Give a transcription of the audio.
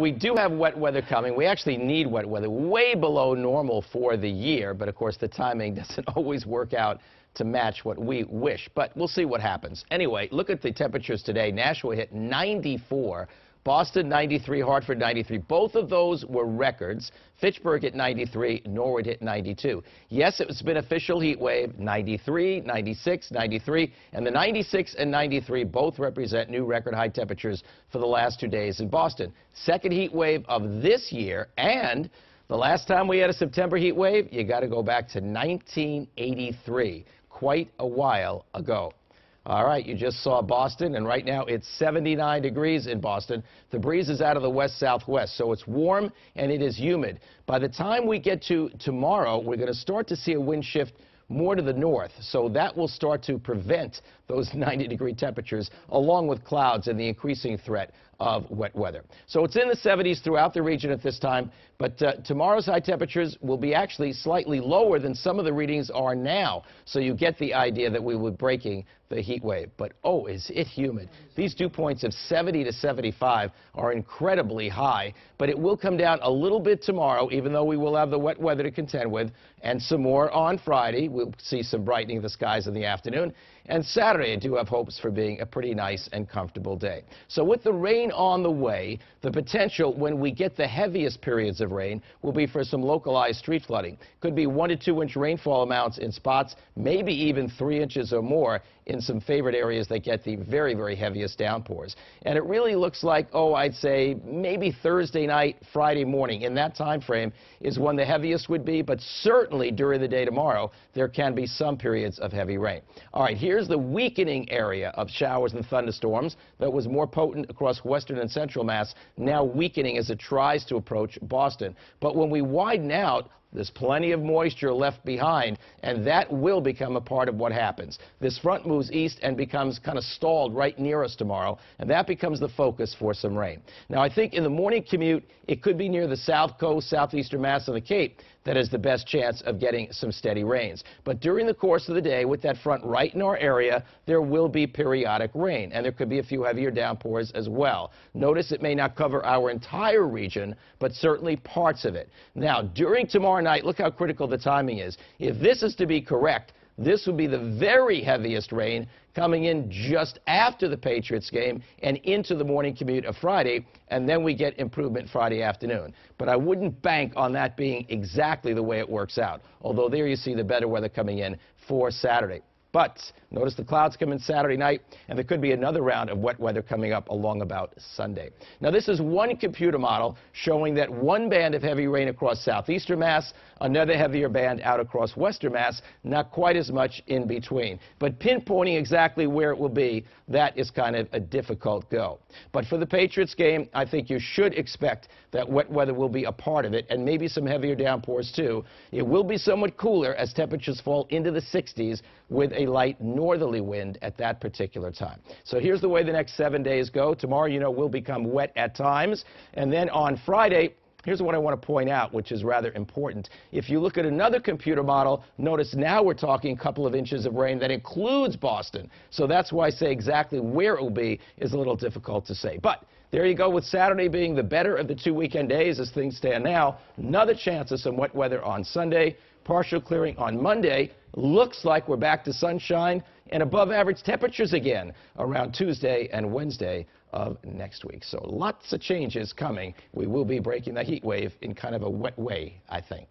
we do have wet weather coming. We actually need wet weather, way below normal for the year. But, of course, the timing doesn't always work out to match what we wish. But we'll see what happens. Anyway, look at the temperatures today. Nashville hit 94. Boston 93, Hartford 93. Both of those were records. Fitchburg hit 93, Norwood hit 92. Yes, it's been official heat wave, 93, 96, 93, and the 96 and 93 both represent new record high temperatures for the last 2 days in Boston. Second heat wave of this year, and the last time we had a September heat wave, you got to go back to 1983, quite a while ago. All right, you just saw Boston, and right now it's 79 degrees in Boston. The breeze is out of the west-southwest, so it's warm and it is humid. By the time we get to tomorrow, we're going to start to see a wind shift more to the north, so that will start to prevent those 90-degree temperatures, along with clouds and the increasing threat of wet weather. So it's in the 70s throughout the region at this time, but tomorrow's high temperatures will be actually slightly lower than some of the readings are now, so you get the idea that we will be breaking the heat wave. But, oh, is it humid. These dew points of 70 to 75 are incredibly high, but it will come down a little bit tomorrow, even though we will have the wet weather to contend with, and some more on Friday. We'll see some brightening of the skies in the afternoon. And Saturday, I do have hopes for being a pretty nice and comfortable day. So with the rain on the way, the potential when we get the heaviest periods of rain will be for some localized street flooding. Could be 1 to 2 inch rainfall amounts in spots, maybe even 3 inches or more in some favored areas that get the very, very heaviest downpours. And it really looks like, oh, I'd say maybe Thursday night, Friday morning. In that time frame is when the heaviest would be, but certainly during the day tomorrow, there can be some periods of heavy rain. All right, here's the weakening area of showers and thunderstorms that was more potent across western and central Mass, now weakening as it tries to approach Boston. But when we widen out, there's plenty of moisture left behind, and that will become a part of what happens. This front moves east and becomes kind of stalled right near us tomorrow, and that becomes the focus for some rain. Now, I think in the morning commute, it could be near the south coast, southeastern Mass, and the Cape that has the best chance of getting some steady rains. But during the course of the day, with that front right in our area, there will be periodic rain, and there could be a few heavier downpours as well. Notice it may not cover our entire region, but certainly parts of it. Now, during tomorrow night, look how critical the timing is. If this is to be correct, this will be the very heaviest rain coming in just after the Patriots game and into the morning commute of Friday, and then we get improvement Friday afternoon. But I wouldn't bank on that being exactly the way it works out, although there you see the better weather coming in for Saturday. But notice the clouds come in Saturday night, and there could be another round of wet weather coming up along about Sunday. Now, this is one computer model showing that one band of heavy rain across southeastern Mass, another heavier band out across western Mass, not quite as much in between. But pinpointing exactly where it will be, that is kind of a difficult go. But for the Patriots game, I think you should expect that wet weather will be a part of it, and maybe some heavier downpours too. It will be somewhat cooler as temperatures fall into the 60s with a light northerly wind at that particular time. So here's the way the next 7 days go. Tomorrow, you know, will become wet at times. And then on Friday, here's what I want to point out, which is rather important. If you look at another computer model, notice now we're talking a couple of inches of rain that includes Boston. So that's why I say exactly where it will be is a little difficult to say. But there you go, with Saturday being the better of the 2 weekend days as things stand now. Another chance of some wet weather on Sunday. Partial clearing on Monday. Looks like we're back to sunshine and above average temperatures again around Tuesday and Wednesday of next week. So lots of changes coming. We will be breaking the heat wave in kind of a wet way, I think.